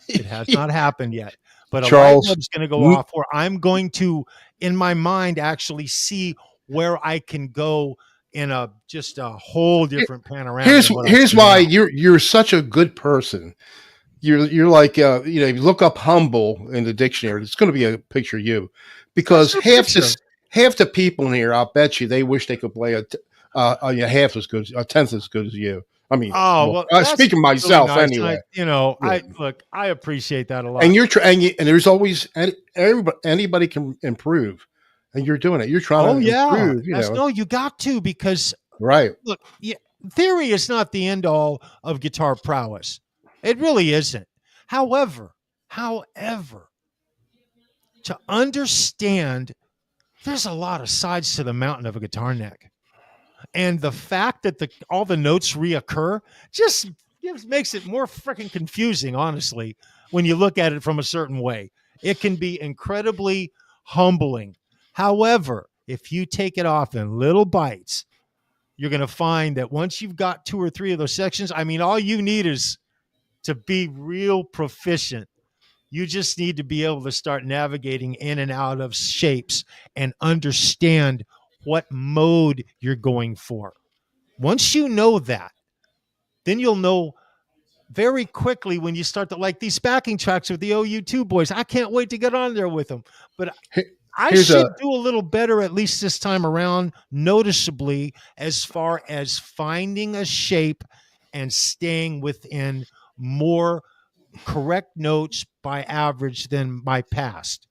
A: It has not happened yet, but a light
B: Charles,
A: bulb is going to go off where I'm going to, in my mind, actually see where I can go in just a whole different panorama
B: here's
A: than what I
B: here's
A: see
B: why
A: now.
B: you're such a good person. You're like if you look up humble in the dictionary, it's going to be a picture of you,
A: That's
B: because
A: the picture.
B: half the people in here, I'll bet you, they wish they could play half as good, a tenth as good as you. I mean,
A: Oh,
B: well,
A: well, that's
B: speaking
A: really
B: myself
A: nice. And
B: anyway.
A: I
B: Yeah.
A: look, I appreciate that a
B: And
A: lot.
B: you're trying, and there's always everybody, anybody can improve, and you're doing it. You're trying
A: Oh
B: to
A: yeah.
B: improve.
A: No, you got to, because
B: Right?
A: look, yeah, theory is not the end all of guitar prowess. It really isn't. However, to understand, there's a lot of sides to the mountain of a guitar neck. And the fact that all the notes reoccur just makes it more freaking confusing, honestly, when you look at it from a certain way. It can be incredibly humbling. However, if you take it off in little bites, you're going to find that once you've got two or three of those sections, I mean, all you need is to be real proficient. You just need to be able to start navigating in and out of shapes and understand what mode you're going for. Once you know that, then you'll know very quickly when you start to like these backing tracks with the OU2 boys. I can't wait to get on there with them. But I
B: Here's a
A: should do a little better, at least this time around, noticeably, as far as finding a shape and staying within more correct notes by average than my past.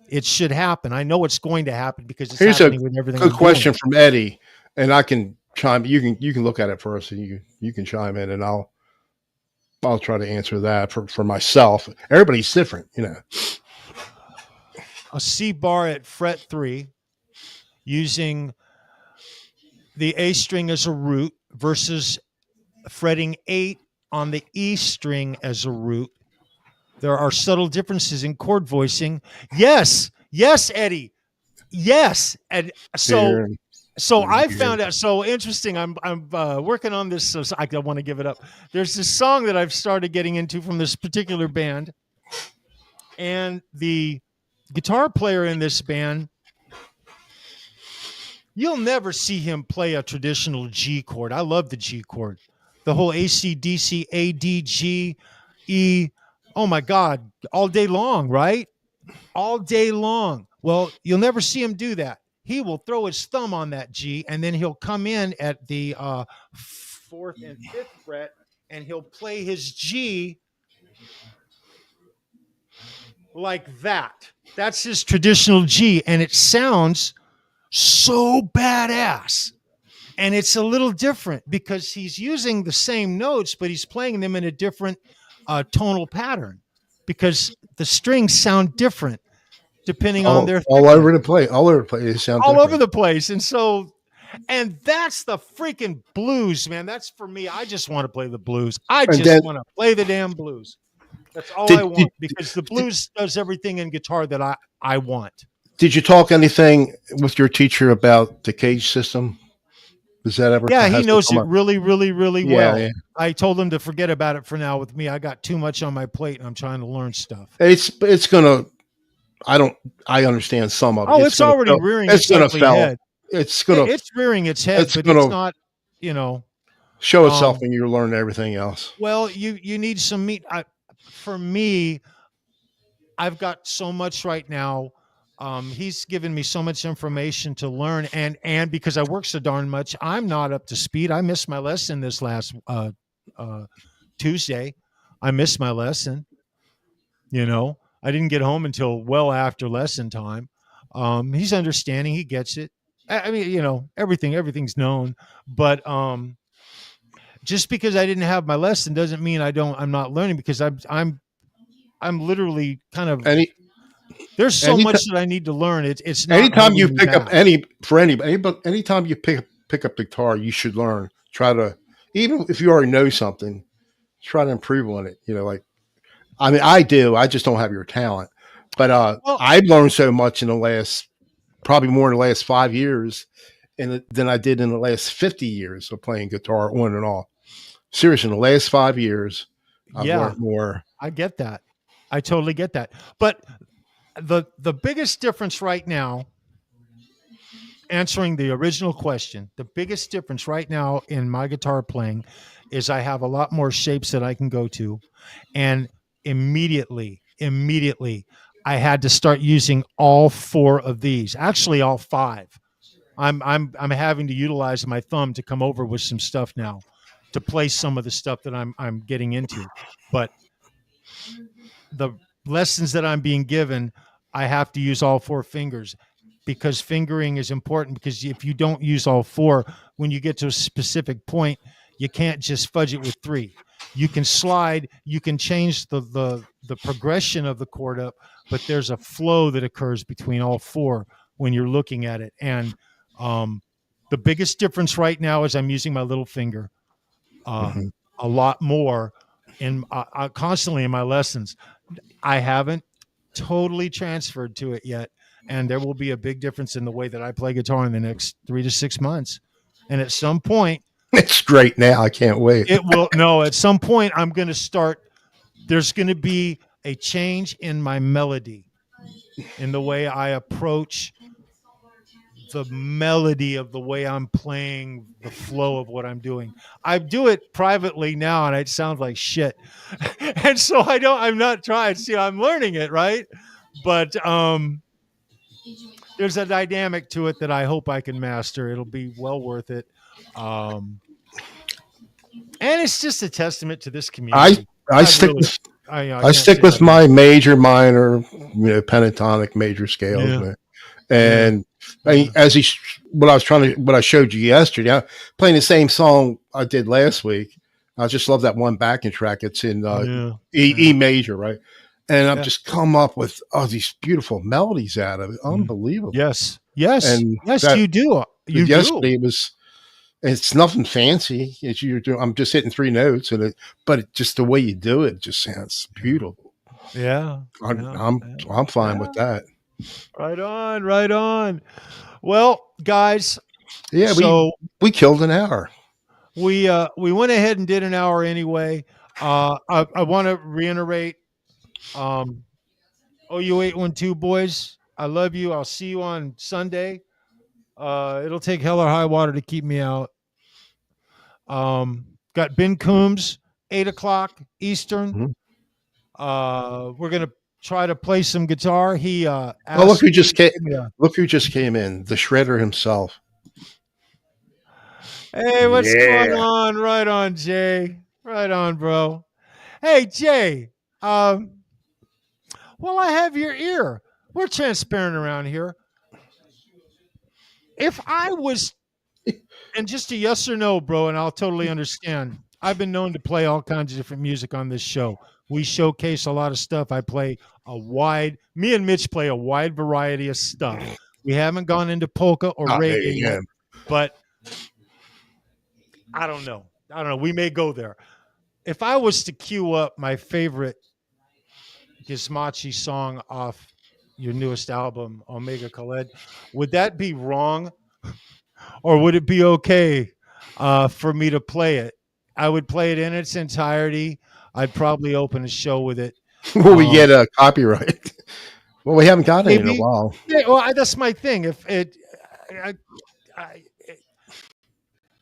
A: It should happen. I know it's going to happen because it's
B: here's a
A: happening with everything
B: good
A: I'm doing.
B: question from Eddie, and I can chime. You can look at it first, and you can chime in, and I'll try to answer that for myself. Everybody's different.
A: A C bar at fret 3 using the A string as a root versus fretting 8 on the E string as a root. There are subtle differences in chord voicing. Yes, Eddie. Yes, and
B: Here,
A: so I
B: here.
A: found out so interesting. I'm working on this, so I don't want to give it up. There's this song that I've started getting into from this particular band, and the guitar player in this band, you'll never see him play a traditional G chord. I love the G chord, the whole ACDC, ADG, E. Oh my God, all day long, right? All day long. Well, you'll never see him do that. He will throw his thumb on that G, and then he'll come in at the fourth and fifth fret, and he'll play his G like that. That's his traditional G, and it sounds so badass. And it's a little different because he's using the same notes, but he's playing them in a different tonal pattern because the strings sound different depending on their
B: All
A: thickness.
B: over the place. All over the place. They sound
A: All
B: different.
A: over the place. And that's the freaking blues, man. That's for me. I just want to play the blues. I just want to play the damn blues. That's all I want because the blues does everything in guitar that I want.
B: Did you talk anything with your teacher about the cage system? Does that ever?
A: Yeah, he knows it really, really, really well.
B: Yeah.
A: I told him to forget about it for now with me. I got too much on my plate and I'm trying to learn stuff.
B: It's gonna. I understand some of it.
A: Oh, it's already rearing its ugly head.
B: It's
A: rearing its head, but it's not,
B: show itself when you learn everything else.
A: Well, you need some meat. For me, I've got so much right now. He's given me so much information to learn, and because I work so darn much, I'm not up to speed. I missed my lesson this last Tuesday. I missed my lesson. I didn't get home until well after lesson time. He's understanding. He gets it. I mean, everything's known, but just because I didn't have my lesson doesn't mean I'm not learning because I'm literally kind of there's so much that I need to learn. It's not
B: anytime you pick up anytime you pick up the guitar, you should learn. Try to, even if you already know something, try to improve on it. I do. I just don't have your talent. But I've learned so much in the last, probably more in the last 5 years than I did in the last 50 years of playing guitar on and off. Seriously, in the last 5 years, I've learned more.
A: I get that. I totally get that. But the biggest difference right now, answering the original question, the biggest difference right now in my guitar playing is I have a lot more shapes that I can go to. And immediately, I had to start using all 4 of these, actually all 5. I'm having to utilize my thumb to come over with some stuff now to play some of the stuff that I'm getting into. But the lessons that I'm being given, I have to use all 4 fingers because fingering is important, because if you don't use all 4, when you get to a specific point, you can't just fudge it with 3. You can slide, you can change the progression of the chord up, but there's a flow that occurs between all 4 when you're looking at it. And the biggest difference right now is I'm using my little finger a lot more in constantly in my lessons. I haven't totally transferred to it yet, and there will be a big difference in the way that I play guitar in the next 3 to 6 months. And at some point,
B: it's great now. I can't wait.
A: It will. No, at some point, I'm going to start. There's going to be a change in my melody, in the way I approach the melody of the way I'm playing, the flow of what I'm doing. I do it privately now, and it sounds like shit. And so I'm not trying. See, I'm learning it, right? But there's a dynamic to it that I hope I can master. It'll be well worth it. And it's just a testament to this community.
B: I stick with my major, minor, pentatonic, major scales, and what I showed you yesterday, I'm playing the same song I did last week. I just love that one backing track. It's in E major, right? And I've just come up with these beautiful melodies out of it. Unbelievable.
A: Yes, and you do.
B: Yesterday it's nothing fancy. I'm just hitting 3 notes, but just the way you do it just sounds beautiful.
A: Yeah,
B: I'm fine with that.
A: Right on, right on. Well, guys,
B: Yeah,
A: so
B: we killed an hour.
A: we went ahead and did an hour anyway. I want to reiterate. Um, OU 812 boys, I love you. I'll see you on Sunday. It'll take hell or high water to keep me out. Got Ben Coombs, 8 o'clock Eastern.
B: Mhm.
A: We're gonna try to play some guitar. He
B: Oh,
A: asked me.
B: look who just came in, the shredder himself.
A: Hey, what's going
B: Yeah.
A: on? Right on, Jay. Right on, bro. Hey, Jay. Um, well, I have your ear. We're transparent around here. If I was, and just a yes or no, bro, and I'll totally understand. I've been known to play all kinds of different music on this show. We showcase a lot of stuff. Me and Mitch play a wide variety of stuff. We haven't gone into polka or
B: Oh, there
A: reggae
B: you
A: yet,
B: go.
A: but I don't know. We may go there. If I was to cue up my favorite Gizmachi song off your newest album, Omega Khaled, would that be wrong, or would it be okay for me to play it? I would play it in its entirety. I'd probably open a show with it.
B: Will we get a copyright? Well, we haven't got any in a
A: Maybe.
B: while.
A: Yeah, well, that's my thing. If it, I,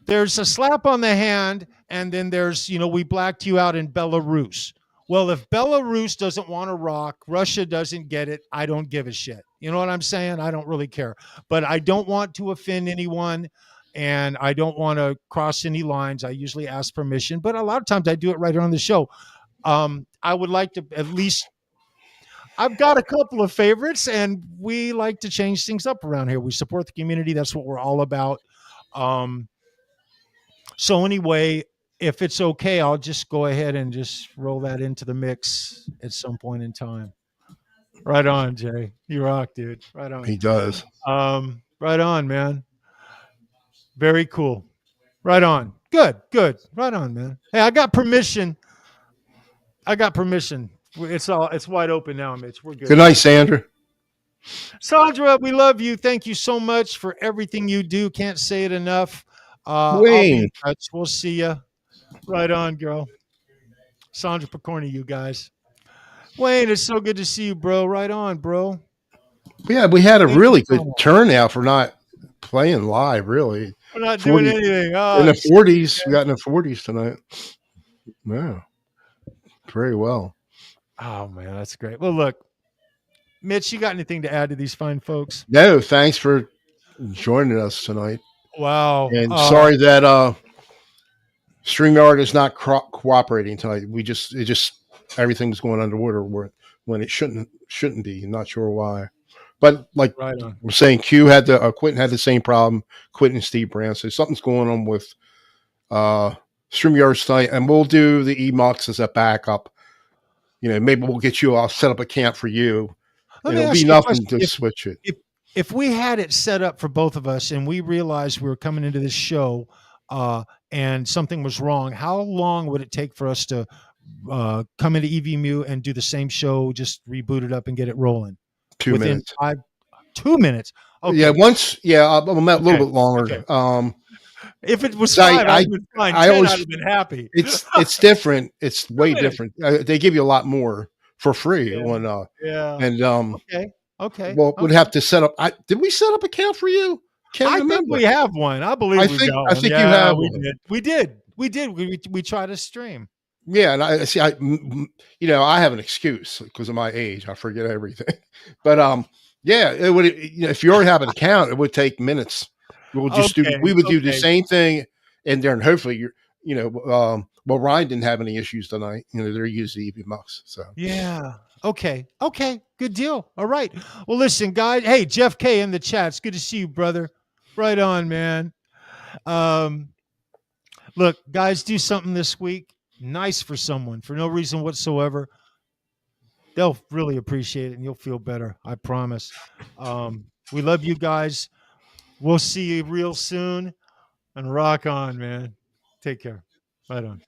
A: there's a slap on the hand, and then there's, we blacked you out in Belarus. Well, if Belarus doesn't want to rock, Russia doesn't get it, I don't give a shit. You know what I'm saying? I don't really care. But I don't want to offend anyone, and I don't want to cross any lines. I usually ask permission, but a lot of times I do it right here on the show. I would like to at least, I've got a couple of favorites, and we like to change things up around here. We support the community. That's what we're all about. Um, so anyway, if it's okay, I'll just go ahead and just roll that into the mix at some point in time. Right on, Jay. You rock, dude. Right on.
B: He does.
A: Right on, man. Very cool. Right on. Good, good. Right on, man. Hey, I got permission. It's wide open now, Mitch. We're good.
B: Good night, Sandra.
A: Sandra, we love you. Thank you so much for everything you do. Can't say it enough. I'll be
B: Wayne.
A: in touch. We'll see you. Right on, girl. Sandra Picorni, you guys. Wayne, it's so good to see you, bro. Right on, bro.
B: Yeah, we had a
A: Thank you
B: really
A: so
B: good
A: much.
B: turnout for not playing live, really.
A: We're not doing anything. Oh,
B: in the 40s. We got in the 40s tonight. Yeah. Very well.
A: Oh, man, that's great. Well, look, Mitch, you got anything to add to these fine folks?
B: No, thanks for joining us tonight.
A: Wow.
B: And sorry that StreamYard is not cooperating tonight. Everything's going underwater when it shouldn't be. I'm not sure why. But like
A: right on.
B: we're saying, Quentin had the same problem. Quentin and Steve Brand. So something's going on with StreamYard tonight, and we'll do the Emux as a backup. Maybe we'll get you. I'll set up a camp for you. It'll be nothing to switch it.
A: If we had it set up for both of us and we realized we were coming into this show and something was wrong, how long would it take for us to come into EVMU and do the same show, just reboot it up and get it rolling?
B: 2 minutes.
A: 2 minutes. Okay.
B: Yeah, I'm a little bit longer.
A: Okay. If it was 5, I'd been fine. 10, I'd have been happy.
B: It's different. It's way different. They give you a lot more for free.
A: Okay.
B: Well, we'd have to set up. Did we set up a camp for you?
A: I think we have one. I believe we got one.
B: I think you have one.
A: We did. We tried to stream.
B: Yeah, and I see. I have an excuse because of my age. I forget everything. But yeah, it would. If you already have an account, it would take minutes. We would do the same thing, and then hopefully well, Ryan didn't have any issues tonight. They're using EV Mux. So
A: yeah. Okay. Good deal. All right. Well, listen, guys. Hey, Jeff K in the chat. It's good to see you, brother. Right on, man. Look, guys, do something this week nice for someone for no reason whatsoever. They'll really appreciate it, and you'll feel better. I promise. We love you guys. We'll see you real soon. And rock on, man. Take care. Right on.